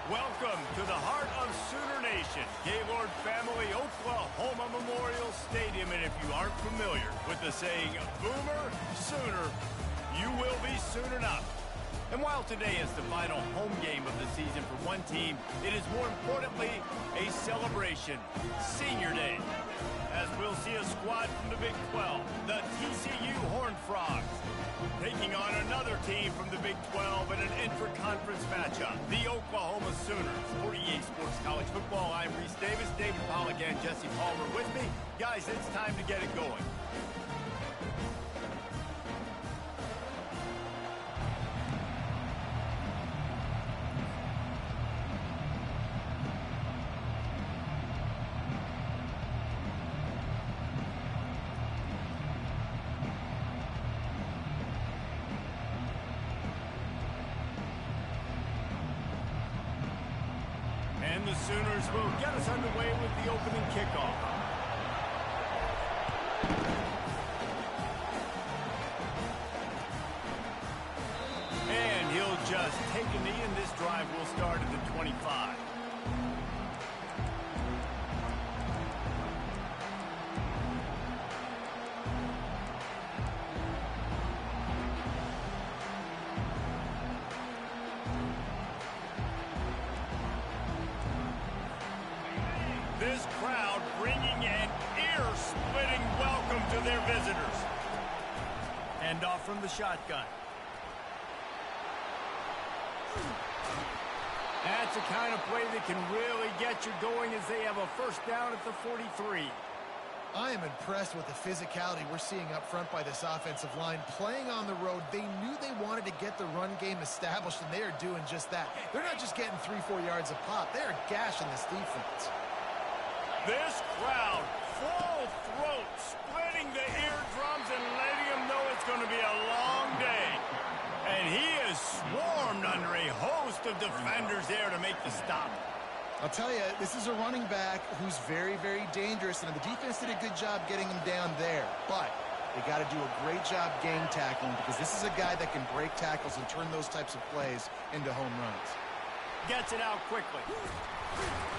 Welcome to the heart of Sooner Nation, Gaylord Family Oklahoma Memorial Stadium. And if you aren't familiar with the saying, Boomer Sooner, you will be soon enough. And while today is the final home game of the season for one team, it is more importantly a celebration, Senior Day. As we'll see a squad from the Big 12, the TCU Horned Frogs, taking on another team from the Big 12 in an intra-conference matchup, the Oklahoma Sooners. For EA Sports College Football, I'm Reese Davis, David Pollack, and Jesse Palmer with me. Guys, it's time to get it going. And the Sooners will get us underway with the opening kickoff. And he'll just take a knee, and this drive will start at the 25. This crowd bringing an ear-splitting welcome to their visitors. And off from the shotgun. That's the kind of play that can really get you going as they have a first down at the 43. I am impressed with the physicality we're seeing up front by this offensive line. Playing on the road, they knew they wanted to get the run game established, and they are doing just that. They're not just getting 3-4 yards a pop. They are gashing this defense. This crowd, full throat, splitting the eardrums and letting them know it's going to be a long day. And he is swarmed under a host of defenders there to make the stop. I'll tell you, this is a running back who's very, very dangerous, and the defense did a good job getting him down there. But they got to do a great job game tackling, because this is a guy that can break tackles and turn those types of plays into home runs. Gets it out quickly.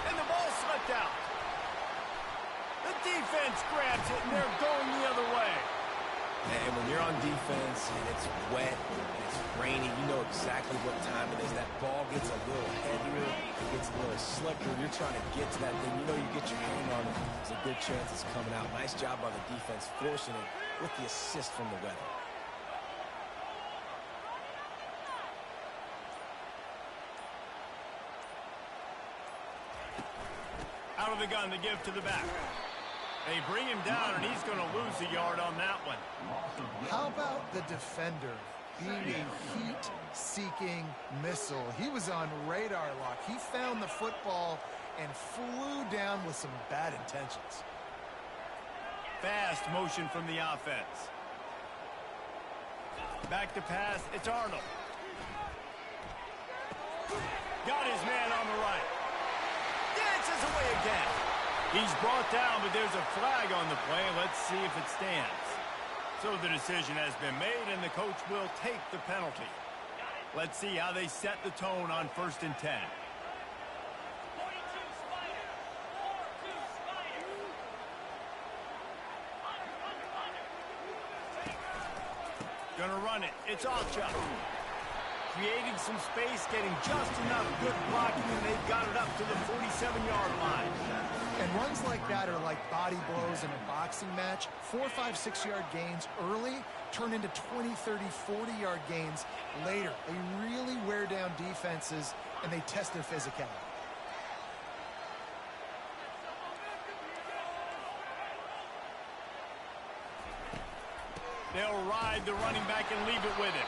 And the ball slipped out. The defense grabs it, and they're going the other way. And when you're on defense and it's wet and it's rainy, you know exactly what time it is. That ball gets a little heavier, it gets a little slicker. You're trying to get to that thing. You know you get your hand on it. There's a good chance it's coming out. Nice job by the defense forcing it with the assist from the weather. Out of the gun to give to the back. They bring him down, and he's going to lose a yard on that one. How about the defender being a heat-seeking missile? He was on radar lock. He found the football and flew down with some bad intentions. Fast motion from the offense. Back to pass. It's Arnold. Got his man on the right. Dances away again. He's brought down, but there's a flag on the play. Let's see if it stands. So the decision has been made, and the coach will take the penalty. Let's see how they set the tone on 1st and 10. Gonna run it. It's Alchuk. Creating some space, getting just enough good blocking, and they've got it up to the 47-yard line. And runs like that are like body blows in a boxing match. 4, 5, 6-yard gains early turn into 20, 30, 40-yard gains later. They really wear down defenses, and they test their physicality. They'll ride the running back and leave it with him.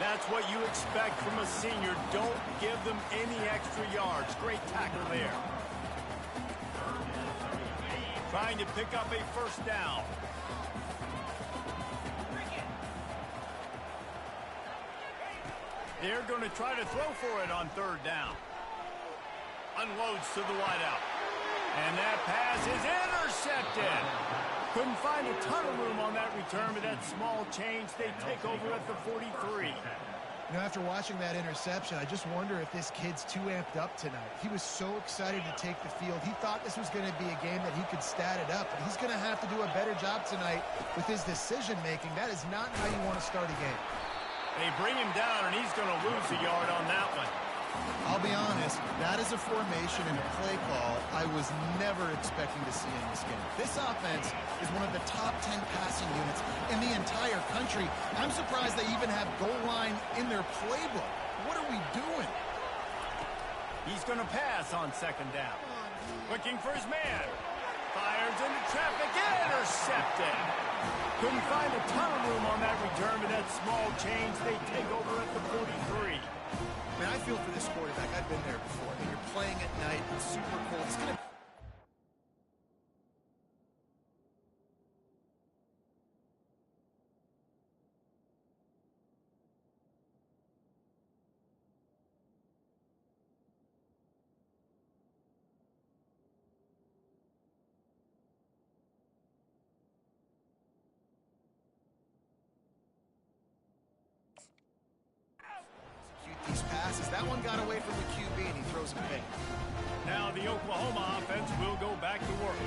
That's what you expect from a senior. Don't give them any extra yards. Great tackle there. Trying to pick up a first down. They're going to try to throw for it on 3rd down. Unloads to the wideout. And that pass is intercepted. Couldn't find a ton of room on that return, but that small change, they take over at the 43. You know, after watching that interception, I just wonder if this kid's too amped up tonight. He was so excited to take the field. He thought this was going to be a game that he could stat it up, but he's going to have to do a better job tonight with his decision-making. That is not how you want to start a game. They bring him down, and he's going to lose a yard on that one. I'll be honest, that is a formation and a play call I was never expecting to see in this game. This offense is one of the top 10 passing units in the entire country. I'm surprised they even have goal line in their playbook. What are we doing? He's going to pass on second down. Looking for his man. Fires into traffic, intercepted. Couldn't find a ton of room on that return, but that small change, they take over at the 43. I mean, I feel for this quarterback. I've been there before. I mean, you're playing at night. It's super cold. It's going to... these passes. That one got away from the QB, and he throws a pick. Now the Oklahoma offense will go back to work.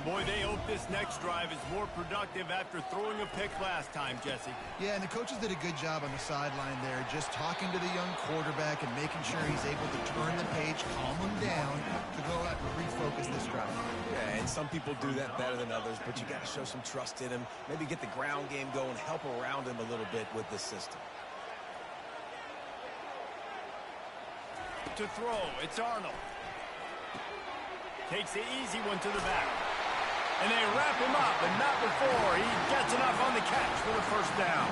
Boy, they hope this next drive is more productive after throwing a pick last time, Jesse. Yeah, and the coaches did a good job on the sideline there, just talking to the young quarterback and making sure he's able to turn the page, calm him down, to go out and refocus this drive. Yeah, and some people do that better than others, but you got to show some trust in him. Maybe get the ground game going, help around him a little bit with this system. To throw, it's Arnold. Takes the easy one to the back. And they wrap him up, but not before he gets enough on the catch for the first down.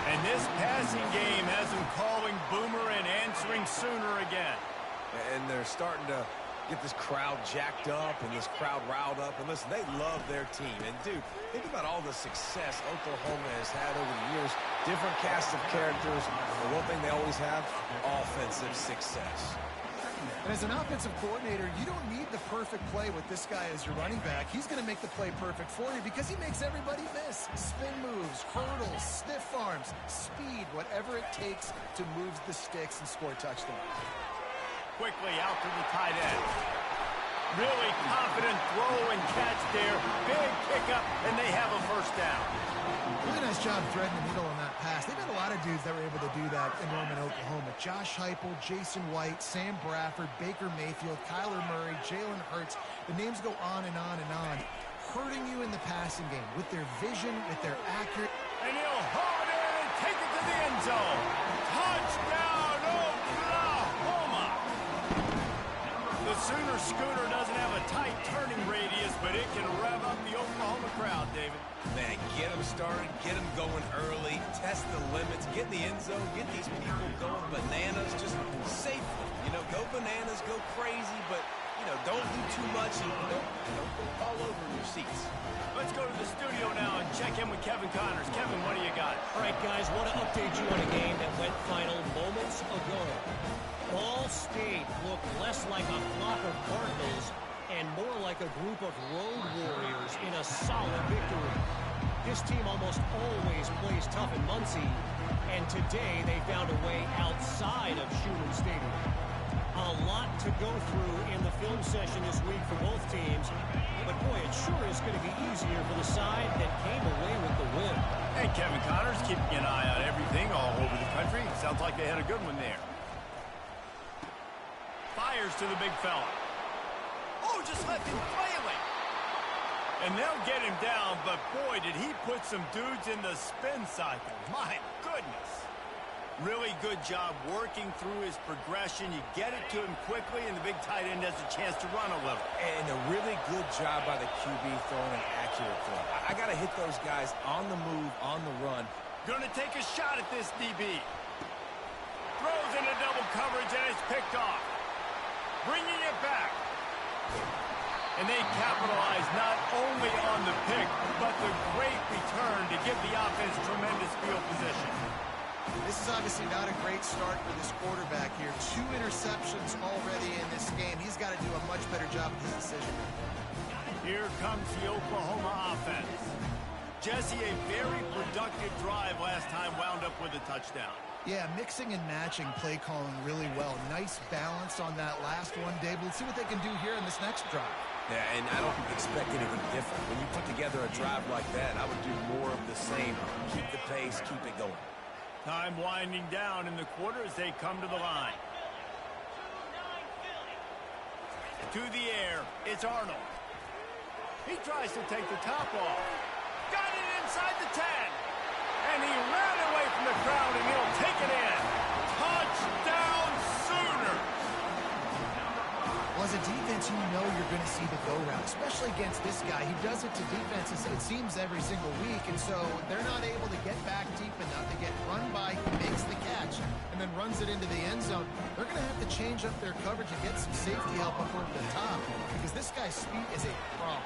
And this passing game has him calling Boomer and answering Sooner again. And they're starting to get this crowd jacked up and this crowd riled up. And listen, they love their team. And, dude, think about all the success Oklahoma has had over the years. Different cast of characters. The one thing they always have, offensive success. And as an offensive coordinator, you don't need the perfect play with this guy as your running back. He's going to make the play perfect for you because he makes everybody miss. Spin moves, hurdles, stiff arms, speed, whatever it takes to move the sticks and score touchdowns. Quickly out to the tight end. Really confident throw and catch there. Big pickup, and they have a first down. Really nice job threading the needle on that pass. They've had a lot of dudes that were able to do that in Norman, Oklahoma. Josh Heupel, Jason White, Sam Bradford, Baker Mayfield, Kyler Murray, Jalen Hurts. The names go on and on and on, hurting you in the passing game with their vision, with their accuracy. And he'll haul it in and take it to the end zone. Touchdown, Oklahoma! The Sooner scooter doesn't have a tight turning radius, but it can rev up the Oklahoma crowd, David. Man, get them started, get them going early, test the limits, get in the end zone, get these people going bananas, just safely. You know, go bananas, go crazy, but, you know, don't do too much and don't go all over in your seats. Let's go to the studio now and check in with Kevin Connors. Kevin, what do you got? All right, guys, want to update you on a game that went final moments ago. Ball State looked less like a flock of Cardinals and more like a group of road warriors in a solid victory. This team almost always plays tough in Muncie, and today they found a way outside of Schumann Stadium. A lot to go through in the film session this week for both teams, but boy, it sure is going to be easier for the side that came away with the win. Hey, Kevin Connors, keeping an eye on everything all over the country. Sounds like they had a good one there. Fires to the big fella. Oh, just left him flailing. And they'll get him down, but boy, did he put some dudes in the spin cycle. My goodness. Really good job working through his progression. You get it to him quickly, and the big tight end has a chance to run a little. And a really good job by the QB throwing an accurate throw. I got to hit those guys on the move, on the run. Gonna take a shot at this DB. Throws into double coverage, and it's picked off. Bringing it back. And they capitalize not only on the pick, but the great return to give the offense tremendous field position. This is obviously not a great start for this quarterback here. 2 interceptions already in this game. He's got to do a much better job with his decision. Here comes the Oklahoma offense. Jesse, a very productive drive last time wound up up with a touchdown. Yeah, mixing and matching play calling really well. Nice balance on that last one, Dave. Let's see what they can do here in this next drive. Yeah, and I don't expect anything different. When you put together a drive like that, I would do more of the same. Keep the pace, keep it going. Time winding down in the quarter as they come to the line. To the air, it's Arnold. He tries to take the top off. Got it inside the 10. And he ran away from the crowd, and he'll take it in. Touchdown, Sooner! Well, as a defense, you know you're going to see the go route, especially against this guy. He does it to defenses, it seems, every single week, and so they're not able to get back deep enough. They get run by, he makes the catch, and then runs it into the end zone. They're going to have to change up their coverage and get some safety help up over the top, because this guy's speed is a problem.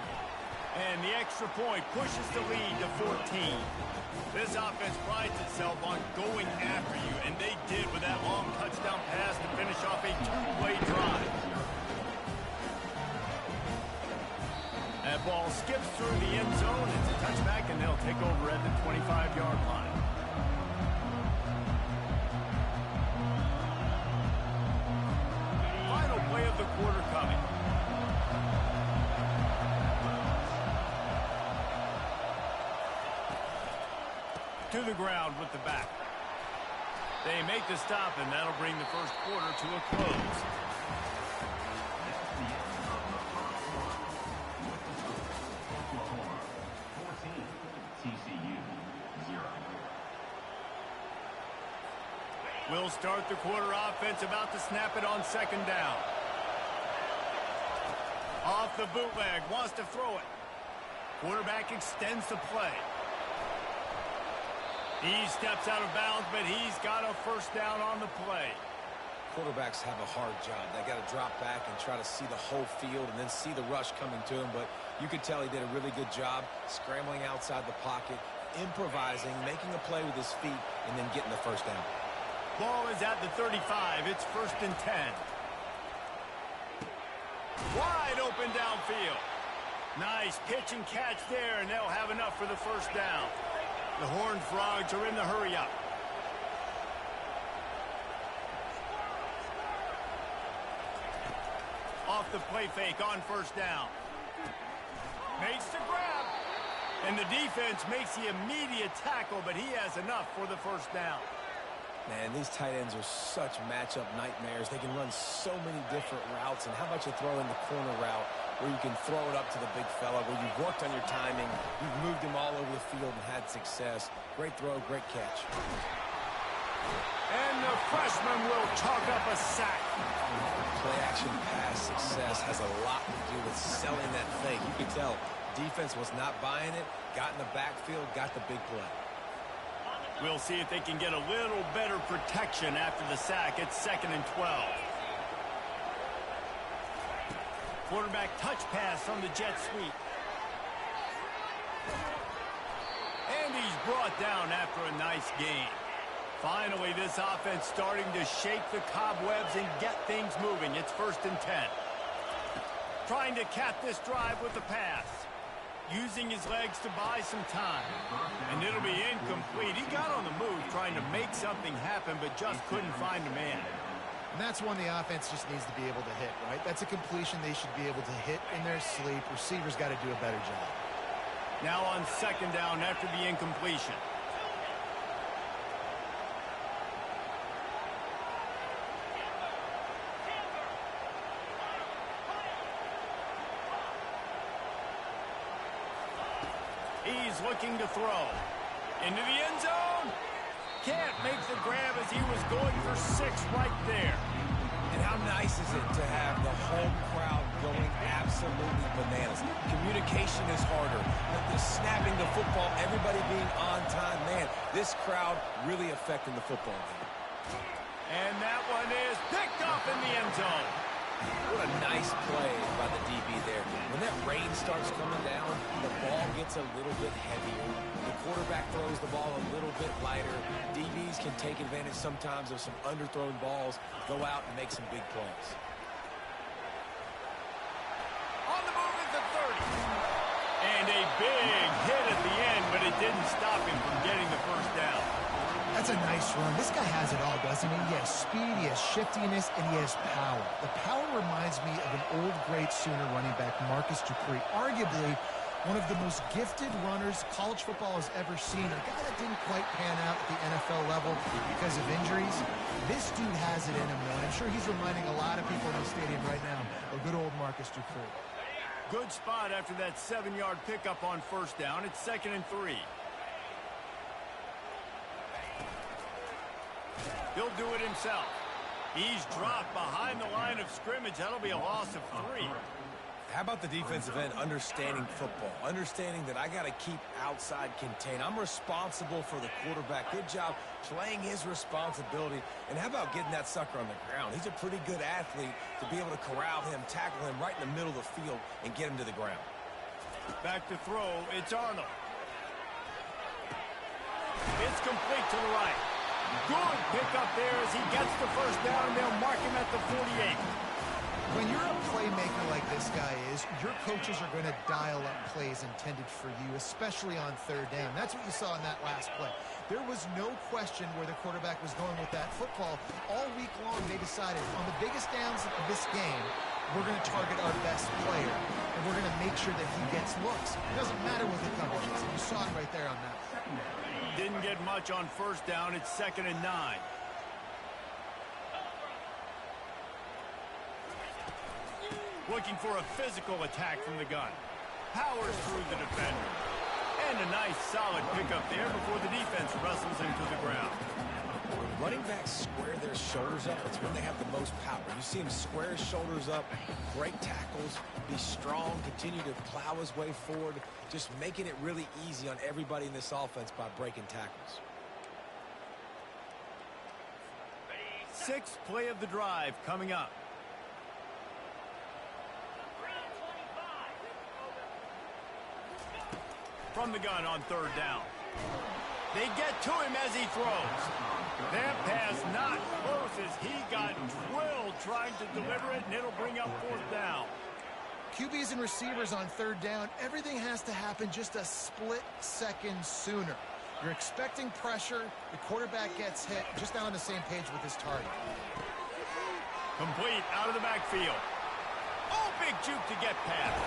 And the extra point pushes the lead to 14. This offense prides itself on going after you, and they did with that long touchdown pass to finish off a two-play drive. That ball skips through the end zone. It's a touchback, and they'll take over at the 25-yard line. Final play of the quarter coming. To the ground with the back. They make the stop, and that'll bring the first quarter to a close. TCU 0. We'll start the quarter offense, about to snap it on second down. Off the bootleg, wants to throw it. Quarterback extends the play. He steps out of bounds, but he's got a first down on the play. Quarterbacks have a hard job. They got to drop back and try to see the whole field and then see the rush coming to him. But you could tell he did a really good job scrambling outside the pocket, improvising, making a play with his feet, and then getting the first down. Ball is at the 35. It's 1st and 10. Wide open downfield. Nice pitch and catch there, and they'll have enough for the first down. The Horned Frogs are in the hurry-up. Off the play fake on first down. Makes the grab. And the defense makes the immediate tackle, but he has enough for the first down. Man, these tight ends are such matchup nightmares. They can run so many different routes. And how about you throw in the corner route where you can throw it up to the big fella, where you've worked on your timing, you've moved him all over the field and had success. Great throw, great catch. And the freshman will chalk up a sack. Play-action pass success has a lot to do with selling that thing. You can tell defense was not buying it, got in the backfield, got the big play. We'll see if they can get a little better protection after the sack. It's 2nd and 12. Quarterback touch pass on the jet sweep. And he's brought down after a nice gain. Finally, this offense starting to shake the cobwebs and get things moving. It's 1st and 10. Trying to cap this drive with the pass. Using his legs to buy some time. And it'll be incomplete. He got on the move trying to make something happen, but just couldn't find a man. And that's one the offense just needs to be able to hit, right? That's a completion they should be able to hit in their sleep. Receivers got to do a better job. Now on second down after the incompletion. He's looking to throw. Into the end zone. Can't make the grab as he was going for 6 right there. And how nice is it to have the whole crowd going absolutely bananas? Communication is harder. The snapping the football, everybody being on time. Man, this crowd really affecting the football game. And that one is picked off in the end zone. What a nice play by the DB there. When that rain starts coming down, the ball gets a little bit heavier. The quarterback throws the ball a little bit lighter. DBs can take advantage sometimes of some underthrown balls, go out and make some big plays. On the move at the 30. And a big hit at the end, but it didn't stop him from getting the first down. That's a nice run. This guy has it all, doesn't he? He has speed, he has shiftiness, and he has power. The power reminds me of an old great Sooner running back, Marcus Dupree. Arguably one of the most gifted runners college football has ever seen. A guy that didn't quite pan out at the NFL level because of injuries. This dude has it in him, though. And I'm sure he's reminding a lot of people in the stadium right now of good old Marcus Dupree. Good spot after that 7-yard pickup on first down. It's 2nd and 3. He'll do it himself. He's dropped behind the line of scrimmage. That'll be a loss of 3. How about the defensive end understanding football, understanding that I got to keep outside contained. I'm responsible for the quarterback. Good job playing his responsibility. And how about getting that sucker on the ground? He's a pretty good athlete to be able to corral him, tackle him right in the middle of the field, and get him to the ground. Back to throw. It's Arnold. It's complete to the right. Good pickup there as he gets the first down, and they'll mark him at the 48. When you're a playmaker like this guy is, your coaches are going to dial up plays intended for you, especially on third down. That's what you saw in that last play. There was no question where the quarterback was going with that football. All week long, they decided on the biggest downs of this game, we're going to target our best player, and we're going to make sure that he gets looks. It doesn't matter what the coverage is. You saw it right there on that. Didn't get much on first down. It's 2nd and 9. Looking for a physical attack from the gun. Powers through the defender. And a nice solid pickup there before the defense wrestles him to the ground. When running backs square their shoulders up, it's when they have the most power. You see him square his shoulders up, break tackles, be strong, continue to plow his way forward, just making it really easy on everybody in this offense by breaking tackles. 6th play of the drive coming up. From the gun on third down. They get to him as he throws. That pass not close as he got drilled trying to deliver it, and it'll bring up 4th down. QBs and receivers on third down, everything has to happen just a split second sooner. You're expecting pressure, the quarterback gets hit, just not on the same page with his target. Complete out of the backfield. Oh, big juke to get past.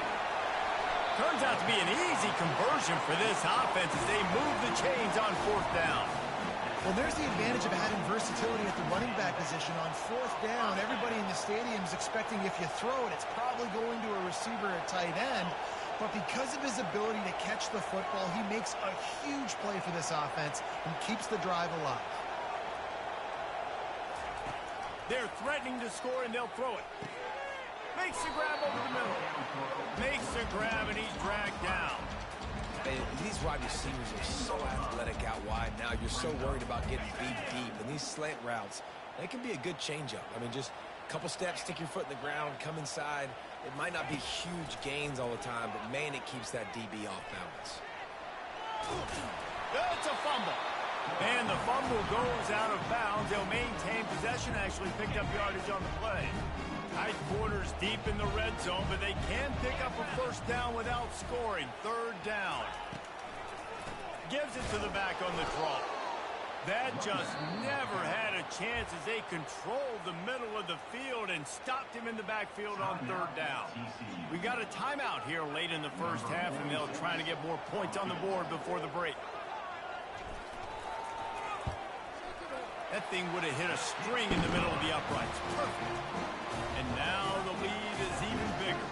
Turns out to be an easy conversion for this offense as they move the chains on 4th down. Well, there's the advantage of having versatility at the running back position. On 4th down, everybody in the stadium is expecting if you throw it, it's probably going to a receiver at tight end. But because of his ability to catch the football, he makes a huge play for this offense and keeps the drive alive. They're threatening to score, and they'll throw it. Makes the grab over the middle. Makes the grab, and he's dragged down. And these wide receivers are so athletic out wide now. You're so worried about getting beat deep. And these slant routes, they can be a good changeup. I mean, just a couple steps, stick your foot in the ground, come inside. It might not be huge gains all the time, but, man, it keeps that DB off balance. It's a fumble. And the fumble goes out of bounds. They'll maintain possession, actually picked up yardage on the play. Tight quarters deep in the red zone, but they can pick up a first down without scoring. 3rd down. Gives it to the back on the draw. That just never had a chance as they controlled the middle of the field and stopped him in the backfield on 3rd down. We got a timeout here late in the first half, and they'll try to get more points on the board before the break. That thing would have hit a string in the middle of the uprights. Perfect. And now the lead is even bigger.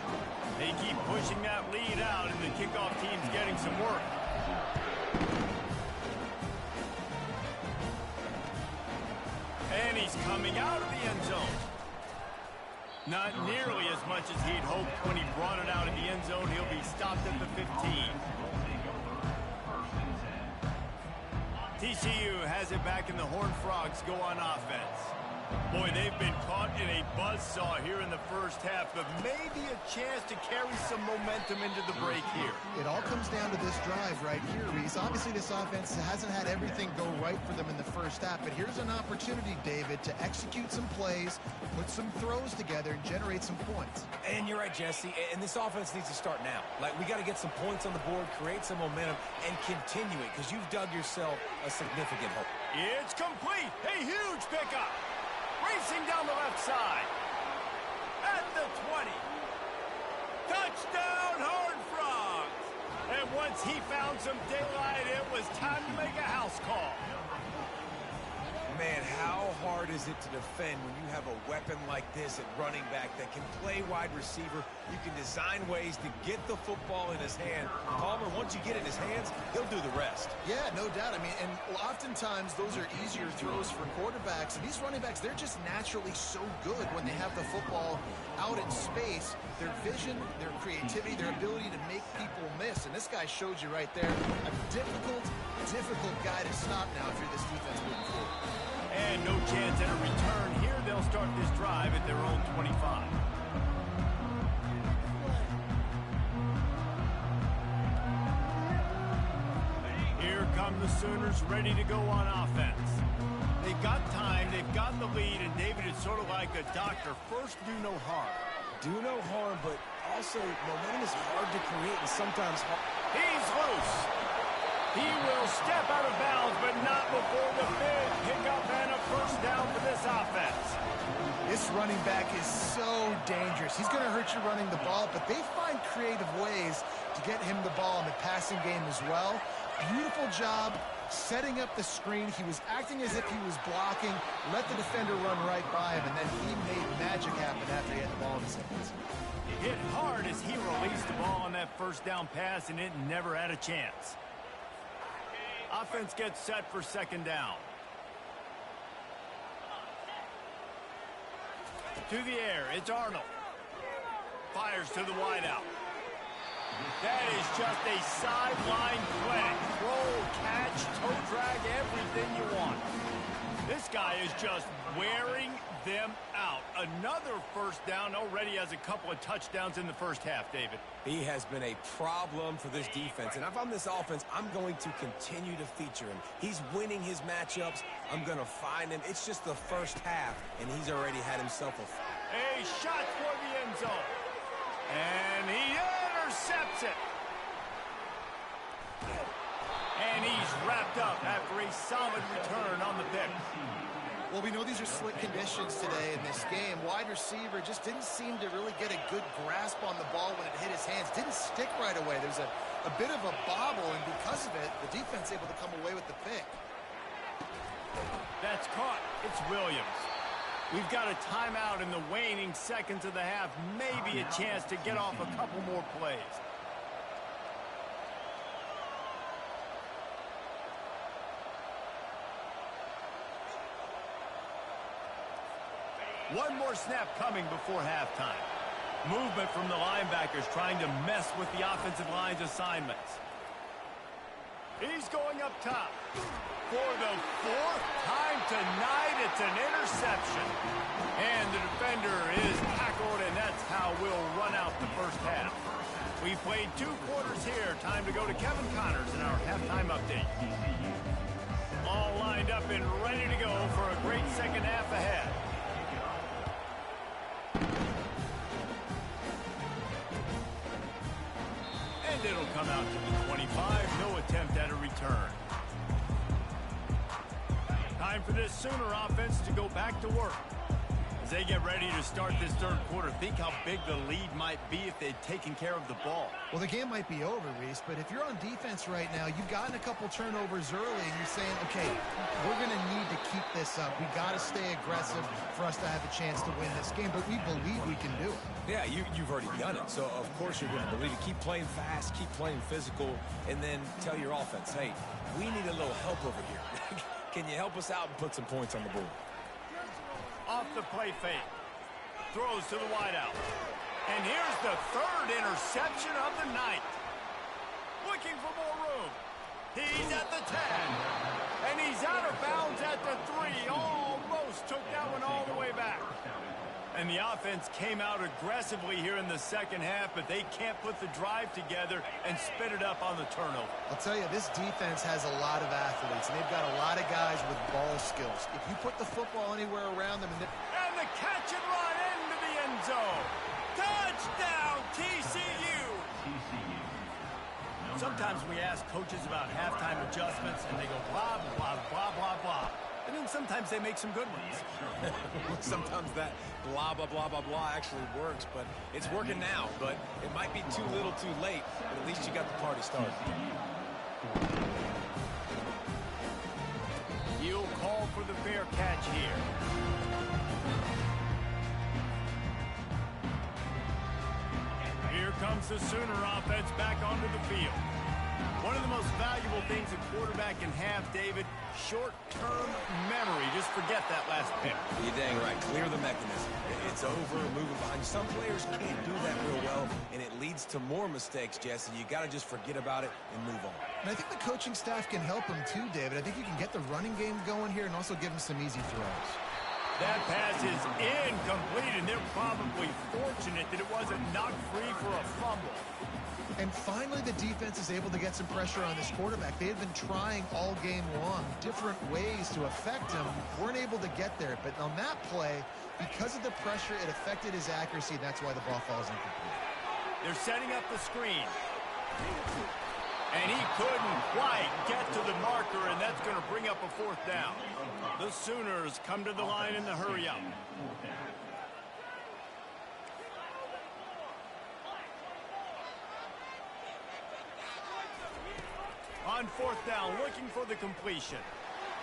They keep pushing that lead out, and the kickoff team's getting some work. And he's coming out of the end zone. Not nearly as much as he'd hoped when he brought it out in the end zone. He'll be stopped at the 15. TCU has it back, and the Horned Frogs go on offense. Boy, they've been caught in a buzzsaw here in the first half, but maybe a chance to carry some momentum into the break here. It all comes down to this drive right here, Reese. Obviously, this offense hasn't had everything go right for them in the first half, but here's an opportunity, David, to execute some plays, put some throws together, and generate some points. And you're right, Jesse, and this offense needs to start now. Like, we got to get some points on the board, create some momentum, and continue it, because you've dug yourself a significant hole. It's complete. A huge pickup. Racing down the left side. At the 20. Touchdown, Horned Frogs. And once he found some daylight, it was time to make a house call. Man, how hard is it to defend when you have a weapon like this at running back that can play wide receiver? You can design ways to get the football in his hand. Palmer, once you get it in his hands, he'll do the rest. Yeah, no doubt. I mean, and oftentimes those are easier throws for quarterbacks. And these running backs, they're just naturally so good when they have the football out in space. Their vision, their creativity, their ability to make people miss. And this guy showed you right there a difficult guy to stop now if you're this defense moving forward. And no chance at a return here. They'll start this drive at their own 25. Here come the Sooners ready to go on offense. They've got time, they've got the lead, and David is sort of like a doctor. First, do no harm. Do no harm, but also momentum is hard to create and sometimes hard. He's loose. He will step out of bounds, but not before the big pickup and a first down for this offense. This running back is so dangerous. He's going to hurt you running the ball, but they find creative ways to get him the ball in the passing game as well. Beautiful job setting up the screen. He was acting as if he was blocking, let the defender run right by him, and then he made magic happen after he had the ball in his hands. Hit hard as he released the ball on that first down pass, and it never had a chance. Offense gets set for second down. To the air, it's Arnold. Fires to the wideout. That is just a sideline clinic. Throw, catch, toe drag, everything you want. This guy is just wearing them out. Another first down, already has a couple of touchdowns in the first half, David. He has been a problem for this defense, and if I'm this offense, I'm going to continue to feature him. He's winning his matchups. I'm going to find him. It's just the first half, and he's already had himself a shot for the end zone. And he intercepts it. And he's wrapped up after a solid return on the pick. Well, we know these are slick conditions today in this game. Wide receiver just didn't seem to really get a good grasp on the ball when it hit his hands. Didn't stick right away. There's a bit of a bobble, and because of it, the defense able to come away with the pick. That's caught. It's Williams. We've got a timeout in the waning seconds of the half. Maybe a chance to get off a couple more plays. One more snap coming before halftime. Movement from the linebackers trying to mess with the offensive line's assignments. He's going up top. For the fourth time tonight, it's an interception. And the defender is tackled, and that's how we'll run out the first half. We played 2 quarters here. Time to go to Kevin Connors in our halftime update. All lined up and ready to go for a great second half ahead. And it'll come out to the 25. No attempt at a return. Time for this Sooner offense to go back to work. As they get ready to start this third quarter, think how big the lead might be if they'd taken care of the ball. Well, the game might be over, Reese, but if you're on defense right now, you've gotten a couple turnovers early, and you're saying, okay, we're going to need to keep this up. We got to stay aggressive for us to have a chance to win this game, but we believe we can do it. Yeah, you've already done it, so of course you're going to believe it. Keep playing fast, keep playing physical, and then tell your offense, hey, we need a little help over here. Can you help us out and put some points on the board? Off the play fake. Throws to the wideout. And here's the third interception of the night. Looking for more room. He's at the 10. And he's out of bounds at the 3. Almost took that one all the way back. And the offense came out aggressively here in the second half, but they can't put the drive together and spit it up on the turnover. I'll tell you, this defense has a lot of athletes, and they've got a lot of guys with ball skills. If you put the football anywhere around them... And the catch and run into the end zone. Touchdown, TCU! Sometimes we ask coaches about halftime adjustments, and they go blah, blah, blah, blah, blah. And then sometimes they make some good ones. Sometimes that blah, blah, blah, blah, blah actually works, but it's working now. But it might be too little too late, but at least you got the party started. He'll call for the fair catch here. Here comes the Sooner offense back onto the field. One of the most valuable things a quarterback can have, David, short-term memory. Just forget that last pick. You're dang right. Clear the mechanism. It's over, moving behind. Some players can't do that real well, and it leads to more mistakes, Jesse. You got to just forget about it and move on. And I think the coaching staff can help him too, David. I think you can get the running game going here and also give him some easy throws. That pass is incomplete, and they're probably fortunate that it wasn't knocked free for a fumble. And finally, the defense is able to get some pressure on this quarterback. They had been trying all game long, different ways to affect him. Weren't able to get there. But on that play, because of the pressure, it affected his accuracy, and that's why the ball falls incomplete. They're setting up the screen. And he couldn't quite get to the marker, and that's going to bring up a fourth down. The Sooners come to the line in the hurry-up. On fourth down, looking for the completion.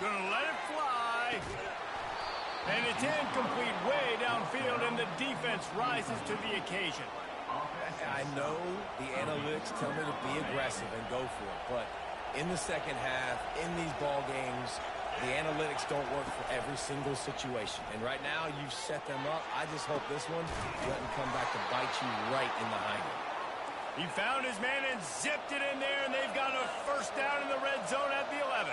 Gonna let it fly. And it's incomplete way downfield, and the defense rises to the occasion. I know the analytics tell me to be aggressive and go for it, but in the second half, in these ball games, the analytics don't work for every single situation. And right now, you've set them up. I just hope this one doesn't come back to bite you right in the hind end. He found his man and zipped it in there, and they've got a first down in the red zone at the 11.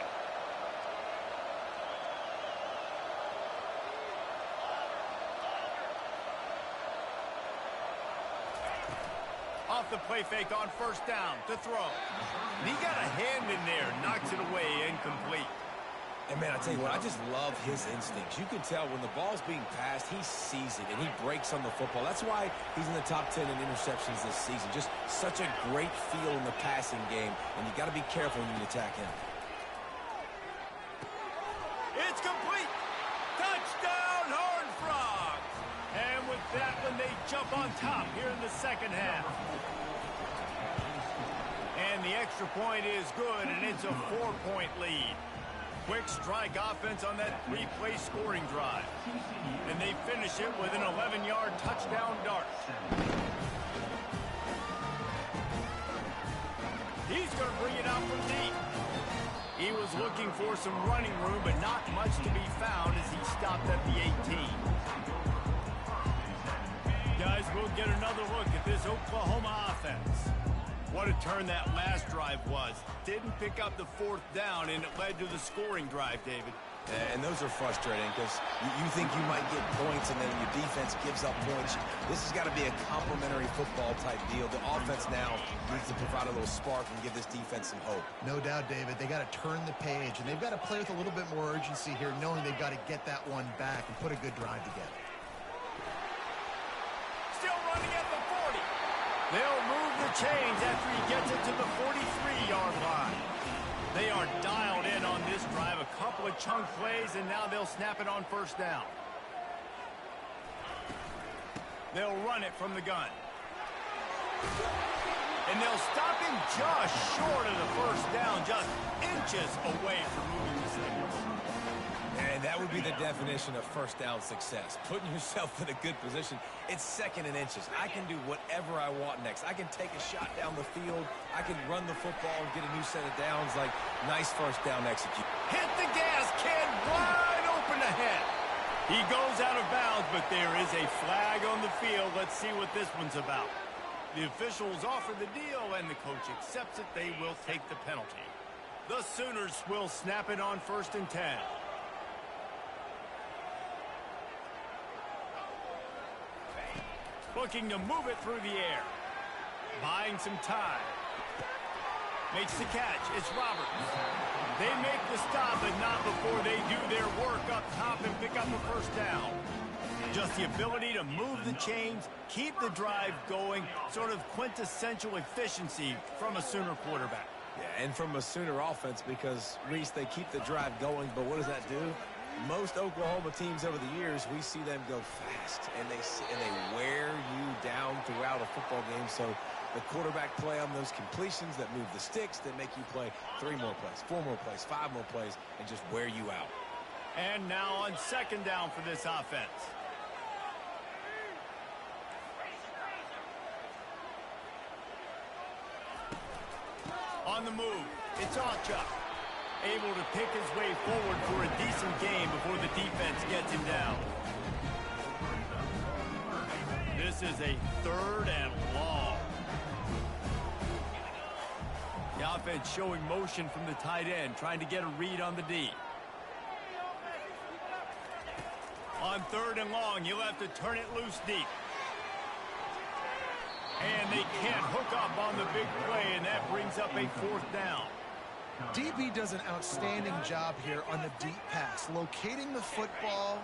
Off the play fake on first down to throw. And he got a hand in there, knocks it away, incomplete. And, man, I tell you what, I just love his instincts. You can tell when the ball's being passed, he sees it, and he breaks on the football. That's why he's in the top 10 in interceptions this season. Just such a great feel in the passing game, and you got to be careful when you attack him. It's complete. Touchdown, Horned Frogs. And with that one, they jump on top here in the second half. And the extra point is good, and it's a 4-point lead. Quick strike offense on that three-play scoring drive. And they finish it with an 11-yard touchdown dart. He's going to bring it out from deep. He was looking for some running room, but not much to be found as he stopped at the 18. Guys, we'll get another look at this Oklahoma offense. What a turn that last drive was. Didn't pick up the fourth down, and it led to the scoring drive, David. And those are frustrating because you think you might get points, and then your defense gives up points. This has got to be a complementary football type deal. The offense now needs to provide a little spark and give this defense some hope. No doubt, David. They got to turn the page, and they've got to play with a little bit more urgency here, knowing they've got to get that one back and put a good drive together. Still running at the 40. They'll move the chains after he gets it to the 43-yard line. They are dialed in on this drive. A couple of chunk plays, and now they'll snap it on first down. They'll run it from the gun. And they'll stop him just short of the first down, just inches away from moving the sticks. And that would be the definition of first down success. Putting yourself in a good position. It's second and inches. I can do whatever I want next. I can take a shot down the field. I can run the football and get a new set of downs. Like, nice first down execution. Hit the gas, kid. Wide open ahead. He goes out of bounds, but there is a flag on the field. Let's see what this one's about. The officials offer the deal, and the coach accepts it. They will take the penalty. The Sooners will snap it on first and 10. Looking to move it through the air. Buying some time. Makes the catch. It's Roberts. They make the stop, but not before they do their work up top and pick up a first down. Just the ability to move the chains, keep the drive going, sort of quintessential efficiency from a Sooner quarterback. Yeah, and from a Sooner offense because, Reese, they keep the drive going, but what does that do? Most Oklahoma teams over the years, we see them go fast, and they wear you down throughout a football game. So the quarterback play on those completions that move the sticks, that make you play 3 more plays, 4 more plays, 5 more plays, and just wear you out. And now on second down for this offense. On the move, it's Ocha. Able to pick his way forward for a decent game before the defense gets him down. This is a 3rd and long. The offense showing motion from the tight end, trying to get a read on the D. On 3rd and long, you'll have to turn it loose deep. And they can't hook up on the big play, and that brings up a 4th down. DB does an outstanding job here on the deep pass, locating the football,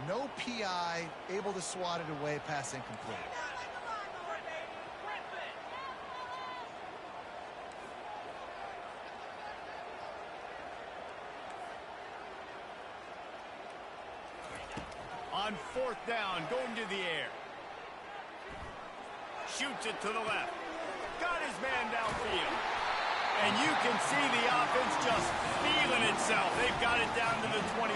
no PI, able to swat it away, pass incomplete. On 4th down, going to the air. Shoots it to the left. Got his man downfield. And you can see the offense just feeling itself. They've got it down to the 21.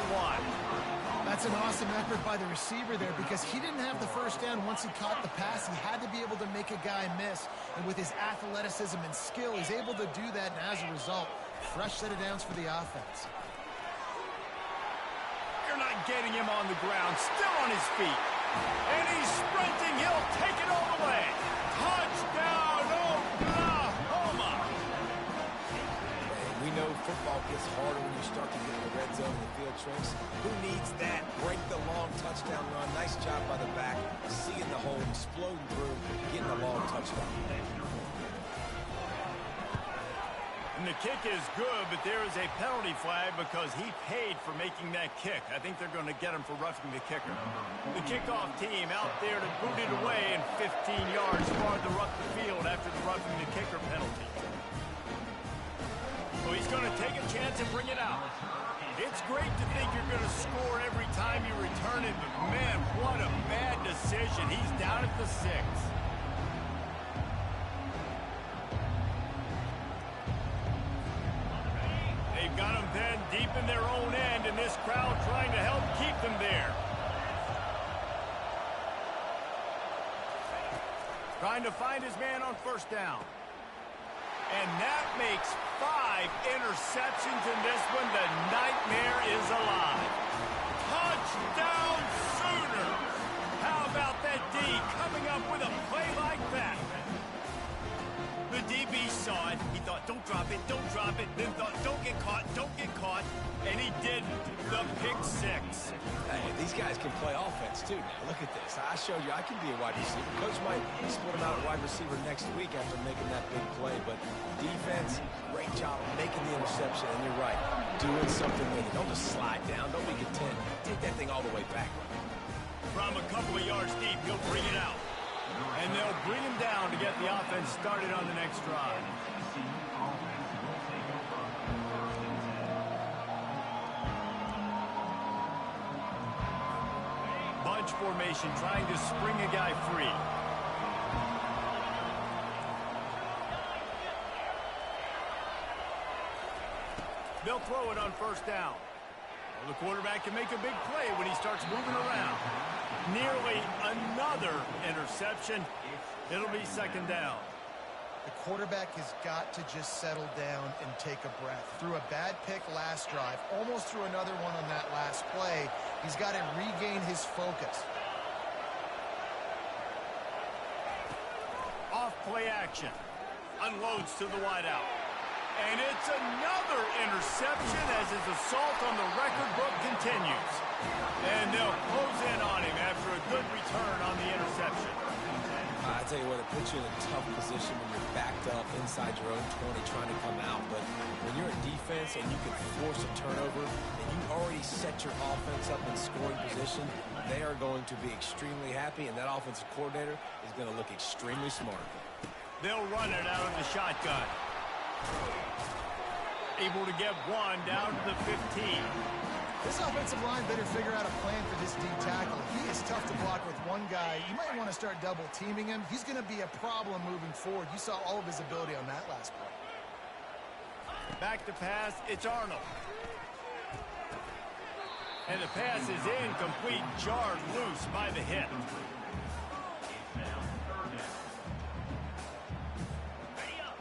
That's an awesome effort by the receiver there because he didn't have the first down once he caught the pass. He had to be able to make a guy miss. And with his athleticism and skill, he's able to do that. And as a result, fresh set of downs for the offense. You're not getting him on the ground. Still on his feet. And he's sprinting. He'll take it all the way. Touchdown, Oklahoma! We know football gets harder when you start to get in the red zone and the field tricks. Who needs that? Break the long touchdown run. Nice job by the back. Seeing the hole, exploding through, getting a long touchdown. And the kick is good, but there is a penalty flag because he paid for making that kick. I think they're going to get him for roughing the kicker. The kickoff team out there to boot it away, and 15 yards farther up the field after the roughing the kicker penalty. So he's going to take a chance and bring it out. It's great to think you're going to score every time you return it, but man, what a bad decision. He's down at the 6. They've got them then deep in their own end, and this crowd trying to help keep them there. Trying to find his man on 1st down. And that makes 5 interceptions in this one. The nightmare is alive. Touchdown, Sooners! How about that D coming up with a play like that? The DB saw it. He thought, don't drop it, don't drop it. Then thought, don't get caught, don't get caught. And he didn't. The pick 6. Hey, these guys can play offense, too. Now, look at this. I showed you I can be a wide receiver. Coach might split him out at wide receiver next week after making that big play. But defense, great job making the interception. And you're right, doing something with it. Don't just slide down. Don't be content. Take that thing all the way back. From a couple of yards deep, he'll bring it out. And they'll bring him down to get the offense started on the next drive. Bunch formation, trying to spring a guy free. They'll throw it on 1st down. Well, the quarterback can make a big play when he starts moving around. Nearly another interception. It'll be 2nd down. The quarterback has got to just settle down and take a breath. Threw a bad pick last drive, almost threw another one on that last play. He's got to regain his focus. Off play action. Unloads to the wideout. And it's another interception as his assault on the record book continues. And they'll close in on him after a good return on the interception. I tell you what, it puts you in a tough position when you're backed up inside your own 20 trying to come out. But when you're in defense and you can force a turnover and you already set your offense up in scoring position, they are going to be extremely happy, and that offensive coordinator is going to look extremely smart. They'll run it out of the shotgun. Able to get one down to the 15. This offensive line better figure out a plan for this D tackle. He is tough to block with one guy. You might want to start double teaming him. He's going to be a problem moving forward. You saw all of his ability on that last play. Back to pass, it's Arnold. And the pass is incomplete, jarred loose by the hip.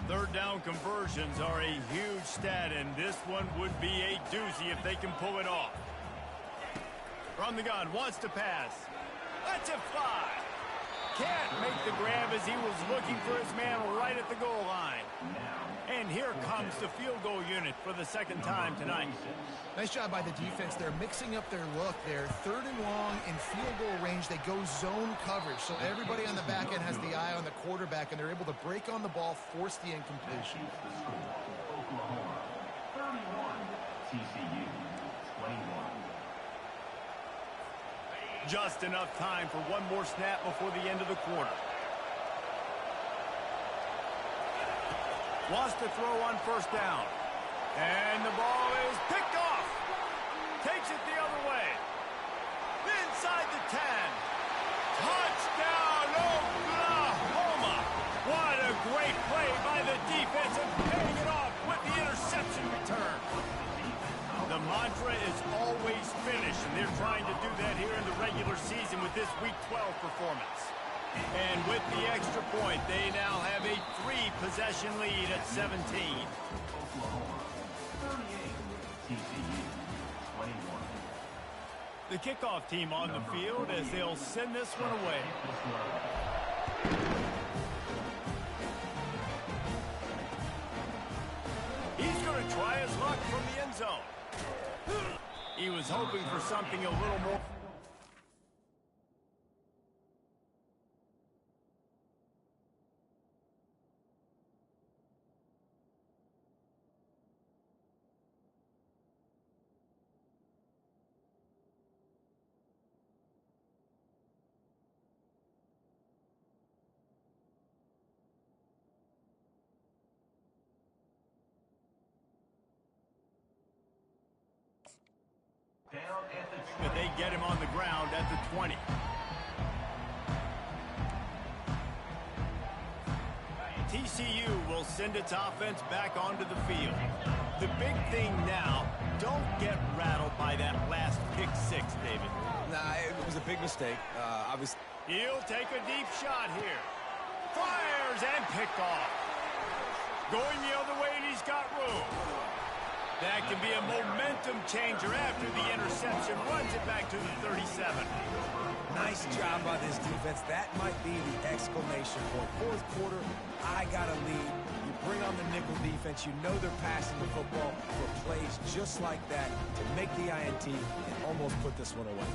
Third down conversions are a huge stat, and this one would be a doozy if they can pull it off. From the gun, wants to pass. Lets it fly. Can't make the grab as he was looking for his man right at the goal line. And here comes the field goal unit for the second time tonight. Nice job by the defense. They're mixing up their look. They're third and long in field goal range. They go zone coverage. So everybody on the back end has the eye on the quarterback, and they're able to break on the ball, force the incompletion. Oklahoma, 31, TCU, 21. Just enough time for one more snap before the end of the quarter. Wants to throw on first down. And the ball is picked off. Takes it the other way. Inside the 10. Touchdown, Oklahoma. What a great play by the defense and paying it off with the interception return. The mantra is always finish, and they're trying to do that here in the regular season with this Week 12 performance. And with the extra point, they now have a 3-possession lead at 17. Oklahoma, 38, TCU, 21. The kickoff team on the field as they'll send this one away. He's going to try his luck from the end zone. He was hoping for something a little more. But they get him on the ground at the 20. TCU will send its offense back onto the field. The big thing now, don't get rattled by that last pick six, David. Nah, it was a big mistake. Obviously. He'll take a deep shot here. Fires and picked off. Going the other way, and he's got room. That can be a momentum changer after the interception. Runs it back to the 37. Nice job by this defense. That might be the exclamation point. Fourth quarter, I got a lead. You bring on the nickel defense. You know they're passing the football for plays just like that to make the INT and almost put this one away.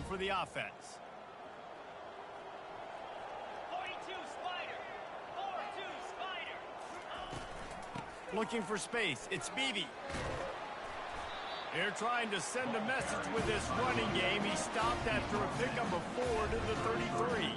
For the offense. 42 Spider. 4-2 Spider. Looking for space. It's Beebe. They're trying to send a message with this running game. He stopped after a pickup of 4 to the 33.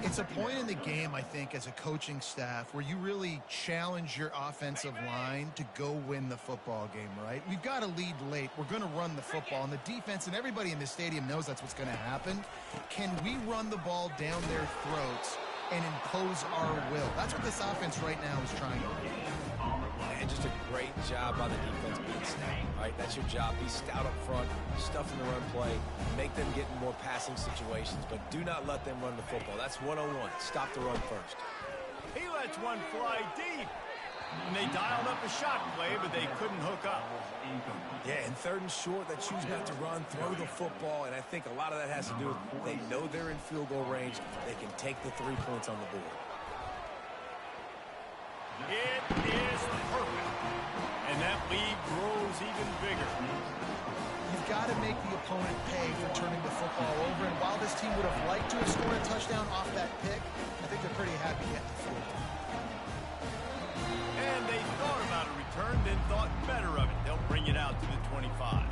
It's a point in the game, I think, as a coaching staff where you really challenge your offensive line to go win the football game, right? We've got to lead late. We're going to run the football, and the defense and everybody in the stadium knows that's what's going to happen. Can we run the ball down their throats and impose our will? That's what this offense right now is trying to do. And just a Great job by the defense being stout. All right, that's your job. Be stout up front, stuff in the run play, make them get in more passing situations, but do not let them run the football. That's one-on-one. Stop the run first. He lets one fly deep. And they dialed up a shot play, but they couldn't hook up. Yeah, and 3rd and short, they choose not to run, throw the football, and I think a lot of that has to do with they know they're in field goal range. They can take the 3 points on the board. It is perfect. And that lead grows even bigger. You've got to make the opponent pay for turning the football over, and while this team would have liked to have scored a touchdown off that pick, I think they're pretty happy getting the field goal. And they thought about a return, then thought better of it. They'll bring it out to the 25.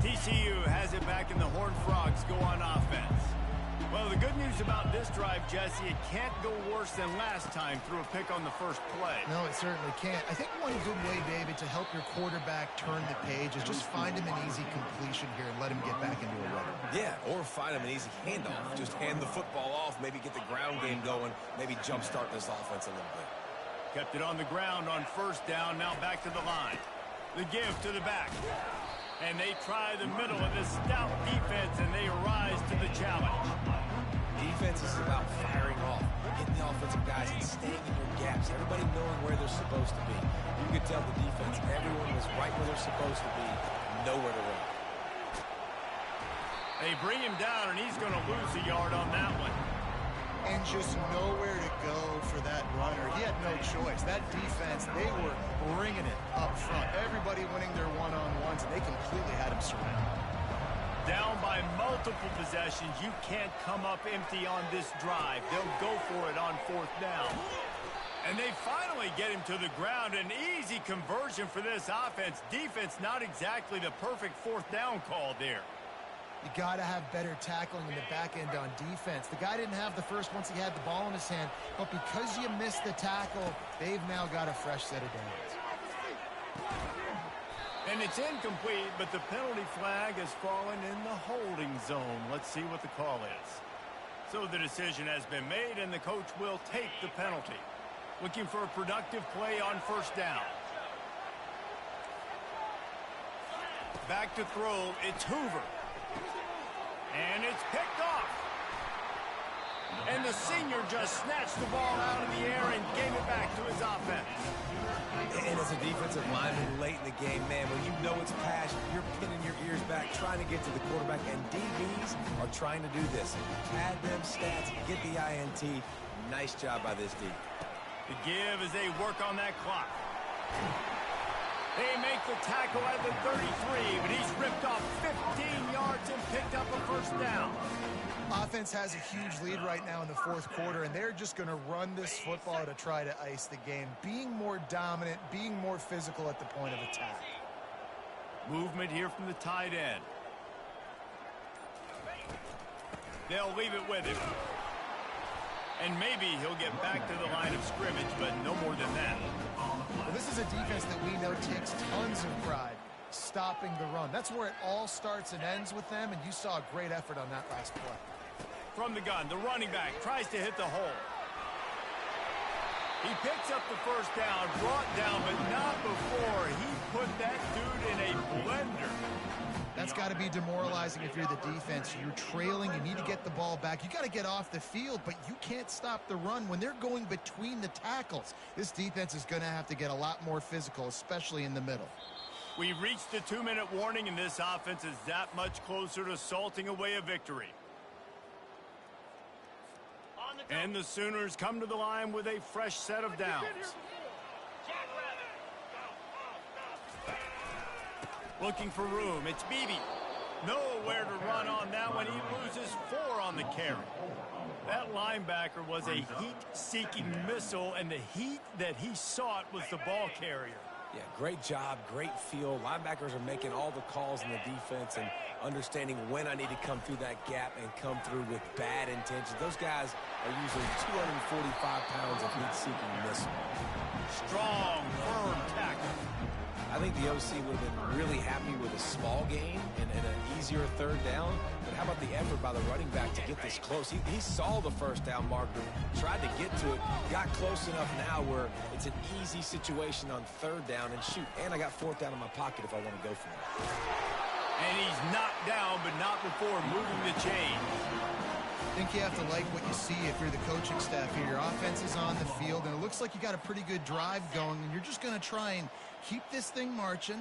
TCU has it back, and the Horned Frogs go on offense. Well, the good news about this drive, Jesse, it can't go worse than last time through a pick on the first play. No, it certainly can't. I think one good way, David, to help your quarterback turn the page is just find him an easy completion here and let him get back into a rhythm. Yeah, or find him an easy handoff. Just hand the football off, maybe get the ground game going, maybe jumpstart this offense a little bit. Kept it on the ground on 1st down, now back to the line. The give to the back. And they try the middle of this stout defense, and they rise to the challenge. Defense is about firing off, getting the offensive guys and staying in your gaps, everybody knowing where they're supposed to be. You could tell the defense, everyone was right where they're supposed to be, nowhere to run. They bring him down, and he's going to lose a yard on that one. And just nowhere to go for that runner. He had no choice. That defense, they were bringing it up front. Everybody winning their one-on-ones, and they completely had him surrounded. Down by multiple possessions, you can't come up empty on this drive. They'll go for it on 4th down. And they finally get him to the ground. An easy conversion for this offense. Defense, not exactly the perfect 4th down call there. You got to have better tackling in the back end on defense. The guy didn't have the first once he had the ball in his hand, but because you missed the tackle, they've now got a fresh set of downs. And it's incomplete, but the penalty flag has fallen in the holding zone. Let's see what the call is. So the decision has been made, and the coach will take the penalty. Looking for a productive play on 1st down. Back to throw, it's Hoover. And it's picked off. And the senior just snatched the ball out of the air and gave it back to his offense. And as a defensive lineman late in the game, man, when you know it's pass, you're pinning your ears back, trying to get to the quarterback, and DBs are trying to do this. Pad them stats, get the INT. Nice job by this D. The give as they work on that clock. They make the tackle at the 33, but he's ripped off 15 yards and picked up a 1st down. Offense has a huge lead right now in the 4th quarter, and they're just going to run this football to try to ice the game. Being more dominant, being more physical at the point of attack. Movement here from the tight end. They'll leave it with him. And maybe he'll get back to the line of scrimmage, but no more than that. Well, this is a defense that we know takes tons of pride stopping the run. That's where it all starts and ends with them, and you saw a great effort on that last play. From the gun, the running back tries to hit the hole. He picks up the 1st down, brought down, but not before he put that dude in a blender. That's got to be demoralizing if you're the defense. You're trailing, you need to get the ball back. You got to get off the field, but you can't stop the run when they're going between the tackles. This defense is going to have to get a lot more physical, especially in the middle. We've reached the 2-minute warning, and this offense is that much closer to salting away a victory. And the Sooners come to the line with a fresh set of downs. Looking for room. It's Beebe. Nowhere to run on that one. He loses 4 on the carry. That linebacker was a heat-seeking missile, and the heat that he sought was the ball carrier. Yeah, great job, great feel. Linebackers are making all the calls in the defense, and understanding when I need to come through that gap and come through with bad intentions. Those guys are usually 245 pounds of heat-seeking missile. Strong, firm tackle. I think the OC would have been really happy with a small gain and an easier third down. But how about the effort by the running back to get this close? He saw the first down marker, tried to get to it, got close enough now where it's an easy situation on third down. And shoot, and I got fourth down in my pocket if I want to go for it. And he's knocked down, but not before moving the chains. I think you have to like what you see if you're the coaching staff here. Your offense is on the field, and it looks like you got a pretty good drive going, and you're just going to try and keep this thing marching,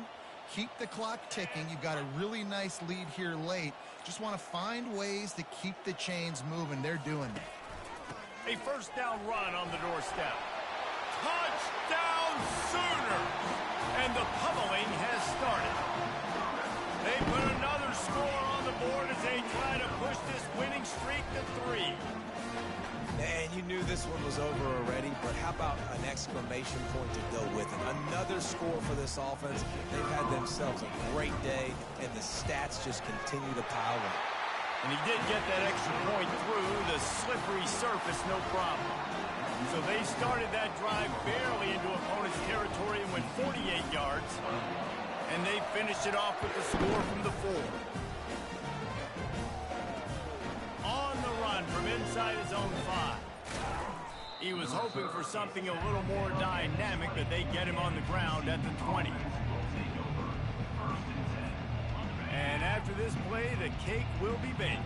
keep the clock ticking. You've got a really nice lead here late. Just want to find ways to keep the chains moving. They're doing that. A first down run on the doorstep. Touchdown Sooners! And the pummeling has started. They put another score on the board as they try to push this winning streak to 3. Man, you knew this one was over already, but how about an exclamation point to go with it? Another score for this offense. They've had themselves a great day, and the stats just continue to pile up. And he did get that extra point through the slippery surface, no problem. So they started that drive barely into opponent's territory and went 48 yards. And they finished it off with the score from the 4. On the run from inside his own 5. He was hoping for something a little more dynamic, but they get him on the ground at the 20. And after this play, the cake will be baked.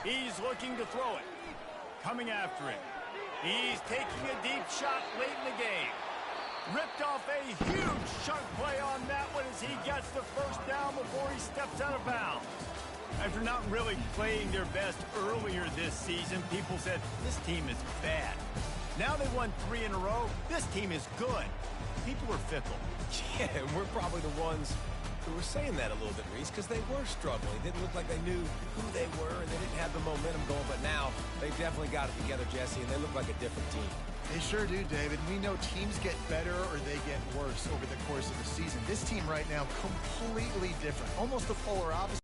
He's looking to throw it. Coming after it. He's taking a deep shot late in the game. Ripped off a huge chunk play on that one as he gets the first down before he steps out of bounds. After not really playing their best earlier this season, people said, this team is bad. Now they won 3 in a row. This team is good. People are fickle. Yeah, and we're probably the ones who were saying that a little bit, Reese, because they were struggling. It didn't look like they knew who they were, and they didn't have the momentum going. But now they've definitely got it together, Jesse, and they look like a different team. They sure do, David. We know teams get better or they get worse over the course of the season. This team right now, completely different. Almost the polar opposite.